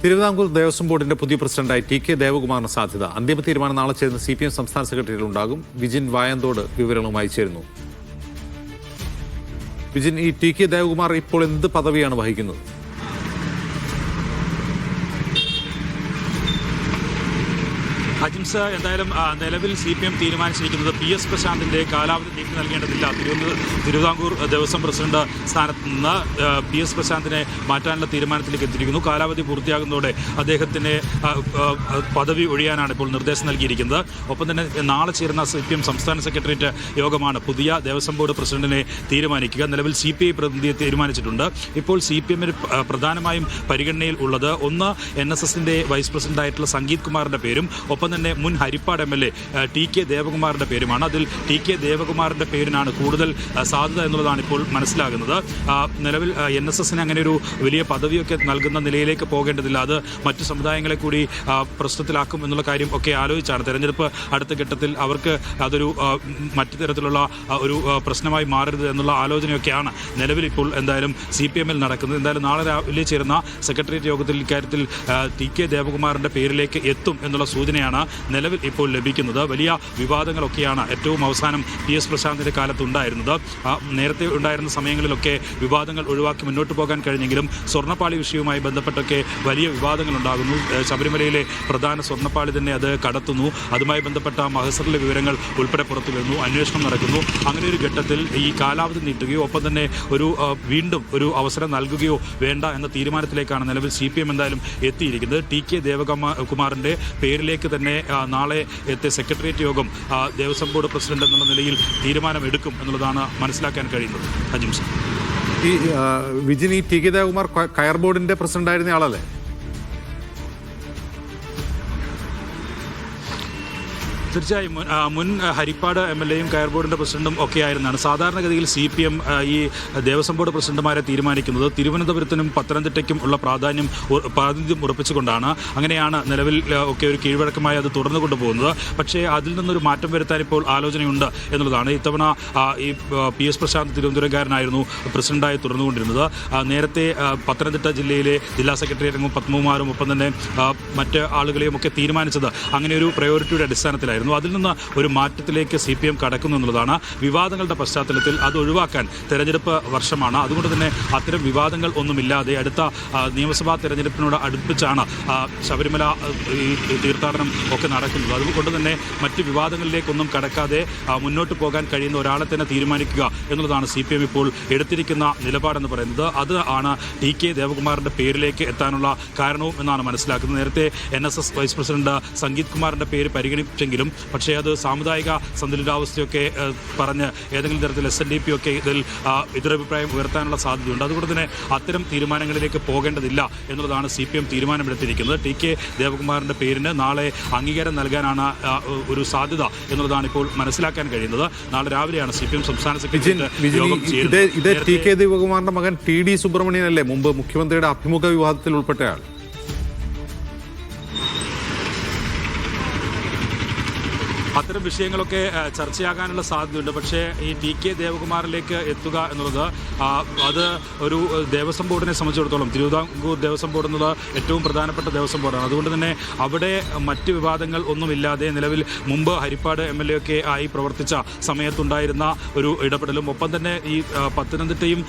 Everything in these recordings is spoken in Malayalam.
തിരുവിതാംകൂർ ദേവസ്വം ബോർഡിന്റെ പുതിയ പ്രസിഡന്റായി ടി.കെ. ദേവകുമാറിന് സാധ്യത. അന്തിമ തീരുമാനം നാളെ ചേരുന്ന CPM സംസ്ഥാന സെക്രട്ടറിയിൽ ഉണ്ടാകും. വിജിൻ വായന്തോട് വിവരങ്ങളുമായി ചേരുന്നു. വിജിൻ, ഈ ടി.കെ. ദേവകുമാർ ഇപ്പോൾ എന്ത് പദവിയാണ് വഹിക്കുന്നത്? അജിംസ, എന്തായാലും നിലവിൽ CPM തീരുമാനിച്ചിരിക്കുന്നത് PS പ്രശാന്തിന്റെ കാലാവധി നീട്ടി നൽകേണ്ടതില്ല. തിരുവിതാംകൂർ ദേവസ്വം പ്രസിഡന്റ് സ്ഥാനത്ത് നിന്ന് PS പ്രശാന്തിനെ മാറ്റാനുള്ള തീരുമാനത്തിലേക്ക് എത്തിയിരിക്കുന്നു. കാലാവധി പൂർത്തിയാകുന്നതോടെ അദ്ദേഹത്തിന് പദവി ഒഴിയാനാണ് ഇപ്പോൾ നിർദ്ദേശം നൽകിയിരിക്കുന്നത്. ഒപ്പം തന്നെ നാളെ ചേരുന്ന CPM സംസ്ഥാന സെക്രട്ടേറിയറ്റ് യോഗമാണ് പുതിയ ദേവസ്വം ബോർഡ് പ്രസിഡന്റിനെ തീരുമാനിക്കുക. നിലവിൽ CPI പ്രതിനിധിയെ തീരുമാനിച്ചിട്ടുണ്ട്. ഇപ്പോൾ CPM-ന് പ്രധാനമായും പരിഗണനയിൽ ഉള്ളത് ഒന്ന് NSSന്റെ വൈസ് പ്രസിഡന്റായിട്ടുള്ള സംഗീത് കുമാറിന്റെ പേരും ഒപ്പം തന്നെ മുൻ ഹരിപ്പാട് MLA ടി.കെ. ദേവകുമാറിന്റെ പേരുമാണ്. അതിൽ ടി.കെ. ദേവകുമാറിന്റെ പേരിനാണ് കൂടുതൽ സാധ്യത എന്നുള്ളതാണ് ഇപ്പോൾ മനസ്സിലാകുന്നത്. നിലവിൽ NSSന് അങ്ങനെ ഒരു വലിയ പദവിയൊക്കെ നൽകുന്ന നിലയിലേക്ക് പോകേണ്ടതില്ല. അത് മറ്റു സമുദായങ്ങളെ കൂടി പ്രശ്നത്തിലാക്കും എന്നുള്ള കാര്യം ഒക്കെ ആലോചിച്ചാണ് തെരഞ്ഞെടുപ്പ് അടുത്ത ഘട്ടത്തിൽ അവർക്ക് അതൊരു മറ്റു തരത്തിലുള്ള ഒരു പ്രശ്നമായി മാറരുത് എന്നുള്ള ആലോചനയൊക്കെയാണ് നിലവിൽ ഇപ്പോൾ എന്തായാലും CPM-ൽ നടക്കുന്നത്. എന്തായാലും നാളെ രാവിലെ ചേരുന്ന സെക്രട്ടേറിയറ്റ് യോഗത്തിൽ ഇക്കാര്യത്തിൽ ടി.കെ. ദേവകുമാറിന്റെ പേരിലേക്ക് എത്തും എന്നുള്ള സൂചനയാണ് നിലവിൽ ഇപ്പോൾ ലഭിക്കുന്നത്. വലിയ വിവാദങ്ങളൊക്കെയാണ് ഏറ്റവും അവസാനം PS പ്രശാന്തിന്റെ കാലത്തുണ്ടായിരുന്നത്. നേരത്തെ ഉണ്ടായിരുന്ന സമയങ്ങളിലൊക്കെ വിവാദങ്ങൾ ഒഴിവാക്കി മുന്നോട്ട് പോകാൻ കഴിഞ്ഞെങ്കിലും സ്വർണ്ണപ്പാളി വിഷയവുമായി ബന്ധപ്പെട്ടൊക്കെ വലിയ വിവാദങ്ങൾ ഉണ്ടാകുന്നു. ശബരിമലയിലെ പ്രധാന സ്വർണ്ണപ്പാളി തന്നെ അത് കടത്തുന്നു. അതുമായി ബന്ധപ്പെട്ട മഹസറിലെ വിവരങ്ങൾ ഉൾപ്പെടെ പുറത്തു വരുന്നു. അന്വേഷണം നടക്കുന്നു. അങ്ങനെ ഒരു ഘട്ടത്തിൽ ഈ കാലാവധി നീട്ടുകയോ ഒപ്പം തന്നെ വീണ്ടും ഒരു അവസരം നൽകുകയോ വേണ്ട എന്ന തീരുമാനത്തിലേക്കാണ് നിലവിൽ CPM എന്തായാലും എത്തിയിരിക്കുന്നത്. ടി.കെ. ദേവകുമാറിന്റെ പേരിലേക്ക് തന്നെ നാളെ സെക്രട്ടേറിയറ്റ് യോഗം ദേവസ്വം ബോർഡ് പ്രസിഡന്റ് എന്നുള്ള നിലയിൽ തീരുമാനമെടുക്കും എന്നുള്ളതാണ് മനസ്സിലാക്കാൻ കഴിയുന്നത്. അജിംസ, ഈ വിജിൻ, ഈ ടി.കെ. ദേവകുമാർ കയർ ബോർഡിന്റെ പ്രസിഡന്റായിരുന്ന ആളല്ലേ? തീർച്ചയായും മുൻ ഹരിപ്പാട് MLA-യും കയർ ബോർഡിൻ്റെ പ്രസിഡന്റും ഒക്കെ ആയിരുന്നാണ്. സാധാരണഗതിയിൽ CPM ഈ ദേവസ്വം ബോർഡ് പ്രസിഡന്റുമാരെ തീരുമാനിക്കുന്നത് തിരുവനന്തപുരത്തിനും പത്തനംതിട്ടയ്ക്കും ഉള്ള പ്രാതിനിധ്യം ഉറപ്പിച്ചുകൊണ്ടാണ്. അങ്ങനെയാണ് നിലവിൽ ഒക്കെ ഒരു കീഴ്വഴക്കമായി അത് തുടർന്നു കൊണ്ടുപോകുന്നത്. പക്ഷേ അതിൽ നിന്നൊരു മാറ്റം വരുത്താൻ ഇപ്പോൾ ആലോചനയുണ്ട് എന്നുള്ളതാണ്. ഇത്തവണ ഈ PS പ്രശാന്ത് തിരുവനന്തപുരംകാരനായിരുന്നു പ്രസിഡന്റായി തുടർന്നുകൊണ്ടിരുന്നത്. നേരത്തെ പത്തനംതിട്ട ജില്ലയിലെ ജില്ലാ സെക്രട്ടേറിയറ്റ് അംഗം പത്മകുമാറും ഒപ്പം തന്നെ മറ്റ് ആളുകളെയും ഒക്കെ തീരുമാനിച്ചത് അങ്ങനെ ഒരു പ്രയോറിറ്റിയുടെ അടിസ്ഥാനത്തിലായിരുന്നു. അതിൽ നിന്ന് ഒരു മാറ്റത്തിലേക്ക് CPM കടക്കുന്നു എന്നുള്ളതാണ്. വിവാദങ്ങളുടെ പശ്ചാത്തലത്തിൽ അത് ഒഴിവാക്കാൻ തെരഞ്ഞെടുപ്പ് വർഷമാണ്. അതുകൊണ്ട് തന്നെ അത്തരം വിവാദങ്ങൾ ഒന്നുമില്ലാതെ അടുത്ത നിയമസഭാ തെരഞ്ഞെടുപ്പിനോട് അടുപ്പിച്ചാണ് ശബരിമല തീർത്ഥാടനം ഒക്കെ നടക്കുന്നത്. അതുകൊണ്ട് തന്നെ മറ്റ് വിവാദങ്ങളിലേക്കൊന്നും കടക്കാതെ മുന്നോട്ട് പോകാൻ കഴിയുന്ന ഒരാളെ തന്നെ തീരുമാനിക്കുക എന്നുള്ളതാണ് CPM ഇപ്പോൾ എടുത്തിരിക്കുന്ന നിലപാടെന്ന് പറയുന്നത്. അത് ആണ് ടി.കെ. ദേവകുമാറിന്റെ പേരിലേക്ക് എത്താനുള്ള കാരണവും എന്നാണ് മനസ്സിലാക്കുന്നത്. നേരത്തെ NSS വൈസ് പ്രസിഡന്റ് സംഗീത് കുമാറിന്റെ പേര് പരിഗണിച്ചെങ്കിലും പക്ഷേ അത് സാമുദായിക സന്തുലിതാവസ്ഥയൊക്കെ പറഞ്ഞ് ഏതെങ്കിലും തരത്തിൽ SNDP ഒക്കെ ഇതിൽ എതിരഭിപ്രായം ഉയർത്താനുള്ള സാധ്യതയുണ്ട്. അതുകൊണ്ട് തന്നെ അത്തരം തീരുമാനങ്ങളിലേക്ക് പോകേണ്ടതില്ല എന്നുള്ളതാണ് CPM തീരുമാനമെടുത്തിരിക്കുന്നത്. ടി.കെ. ദേവകുമാറിന്റെ പേരിന് നാളെ അംഗീകാരം നൽകാനാണ് ഒരു സാധ്യത എന്നുള്ളതാണ് ഇപ്പോൾ മനസ്സിലാക്കാൻ കഴിയുന്നത്. നാളെ രാവിലെയാണ് CPM സംസ്ഥാന സെക്രട്ടറി യോഗം ചേരുന്നത്. ഇത് ടി.കെ. ദേവകുമാറിന്റെ മകൻ TD സുബ്രഹ്മണ്യനല്ലേ മുമ്പ് മുഖ്യമന്ത്രിയുടെ അഭിമുഖ വിവാദത്തിൽ ഉൾപ്പെട്ടയാൾ? അത്തരം വിഷയങ്ങളൊക്കെ ചർച്ചയാകാനുള്ള സാധ്യതയുണ്ട്. പക്ഷേ ഈ ടി.കെ. ദേവകുമാറിലേക്ക് എത്തുക എന്നുള്ളത് അത് ഒരു ദേവസ്വം ബോർഡിനെ സംബന്ധിച്ചിടത്തോളം തിരുവിതാംകൂർ ദേവസ്വം ബോർഡ് എന്നുള്ളത് ഏറ്റവും പ്രധാനപ്പെട്ട ദേവസ്വം ബോർഡാണ്. അതുകൊണ്ട് തന്നെ അവിടെ മറ്റ് വിവാദങ്ങൾ ഒന്നുമില്ലാതെ നിലവിൽ മുമ്പ് ഹരിപ്പാട് MLA ഒക്കെ ആയി പ്രവർത്തിച്ച സമയത്തുണ്ടായിരുന്ന ഒരു ഇടപെടലും ഒപ്പം തന്നെ ഈ പത്തനംതിട്ടയും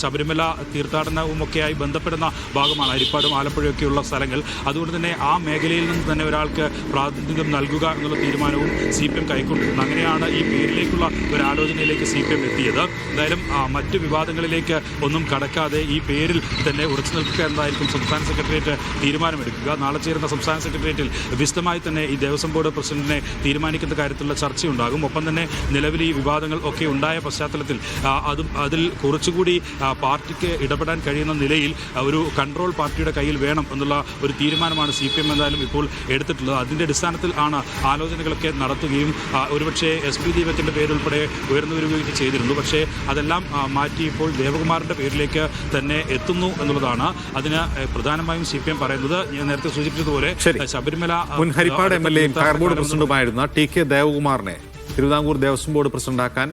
ശബരിമല തീർത്ഥാടനവും ഒക്കെയായി ബന്ധപ്പെടുന്ന ഭാഗമാണ് ഹരിപ്പാടും ആലപ്പുഴയൊക്കെയുള്ള സ്ഥലങ്ങൾ. അതുകൊണ്ട് തന്നെ ആ മേഖലയിൽ നിന്ന് തന്നെ ഒരാൾക്ക് പ്രാതിനിധ്യം നൽകുക എന്നുള്ള തീരുമാനവും CPM കൈക്കൊണ്ടിരുന്നത്. അങ്ങനെയാണ് ഈ പേരിലേക്കുള്ള ഒരു ആലോചനയിലേക്ക് CPM എത്തിയത്. എന്തായാലും മറ്റ് വിവാദങ്ങളിലേക്ക് ഒന്നും കടക്കാതെ ഈ പേരിൽ തന്നെ ഉറച്ചു നിൽക്കുക എന്നതായിരിക്കും സംസ്ഥാന സെക്രട്ടേറിയറ്റ് തീരുമാനമെടുക്കുക. നാളെ ചേരുന്ന സംസ്ഥാന സെക്രട്ടേറിയറ്റിൽ വിശദമായി തന്നെ ഈ ദേവസ്വം ബോർഡ് പ്രസിഡന്റിനെ തീരുമാനിക്കുന്ന കാര്യത്തിലുള്ള ചർച്ചയുണ്ടാകും. ഒപ്പം തന്നെ നിലവിൽ ഈ വിവാദങ്ങൾ ഒക്കെ ഉണ്ടായ പശ്ചാത്തലത്തിൽ അതിൽ കുറച്ചുകൂടി പാർട്ടിക്ക് ഇടപെടാൻ കഴിയുന്ന നിലയിൽ ഒരു കൺട്രോൾ പാർട്ടിയുടെ കയ്യിൽ വേണം എന്നുള്ള ഒരു തീരുമാനമാണ് CPM എന്തായാലും ഇപ്പോൾ എടുത്തിട്ടുള്ളത്. അതിൻ്റെ അടിസ്ഥാനത്തിൽ ആണ് ആലോചനകളൊക്കെ നടത്തുകയും ഒരുപക്ഷെ SP ദീപത്തിൻ്റെ പേരുൾപ്പെടെ ഉയർന്നു വരികയും ചെയ്തിരുന്നു. പക്ഷേ അതെല്ലാം മാറ്റി ഇപ്പോൾ ദേവകുമാറിൻ്റെ പേരിലേക്ക് തന്നെ എത്തുന്നു എന്നുള്ളതാണ്. അതിന് പ്രധാനമായും CPM പറയുന്നത് ഞാൻ നേരത്തെ സൂചിപ്പിച്ചതുപോലെ ശബരിമല മുൻ ഹരിപ്പാട് MLA-യും കയർ ബോർഡ് പ്രസിഡന്റുമായിരുന്ന ടി.കെ. ദേവകുമാറിനെ തിരുവിതാംകൂർ ദേവസ്വം ബോർഡ് പ്രസിഡന്റാക്കാൻ